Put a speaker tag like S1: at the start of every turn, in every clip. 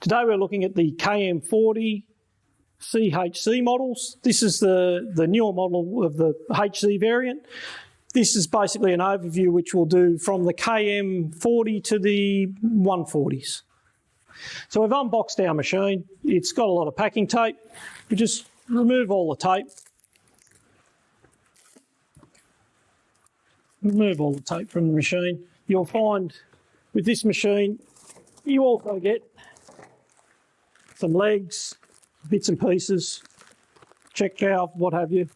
S1: Today we're looking at the KM40 CHC models. This is the newer model of the HC variant. This is basically an overview which we'll do from the KM40 to the 140s. So we've unboxed our machine. It's got a lot of packing tape. We just remove all the tape. Remove all the tape from the machine. You'll find with this machine, you also get some legs, bits and pieces, check valve, what have you.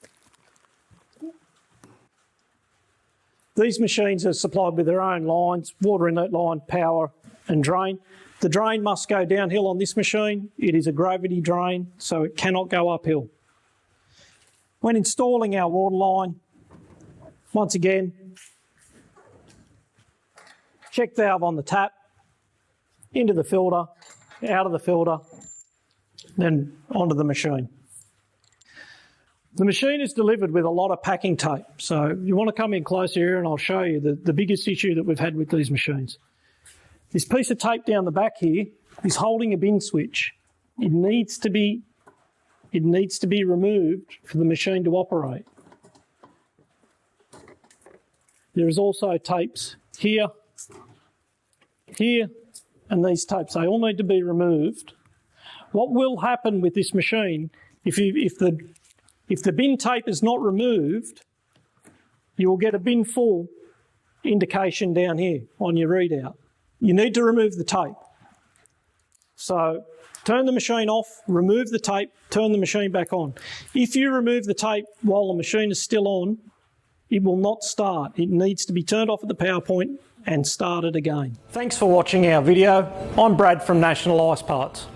S1: These machines are supplied with their own lines, water inlet line, power and drain. The drain must go downhill on this machine. It is a gravity drain, so it cannot go uphill. When installing our water line, once again, check valve on the tap, into the filter, out of the filter, then onto the machine. The machine is delivered with a lot of packing tape, so you want to come in closer here and I'll show you the biggest issue that we've had with these machines. This piece of tape down the back here is holding a bin switch. It needs to be removed for the machine to operate. There is also tapes here, here, and these tapes. They all need to be removed. What will happen with this machine, if the bin tape is not removed, you will get a bin full indication down here on your readout. You need to remove the tape. So turn the machine off, remove the tape, turn the machine back on. If you remove the tape while the machine is still on, it will not start. It needs to be turned off at the power point and started again. Thanks for watching our video. I'm Brad from National Ice Parts.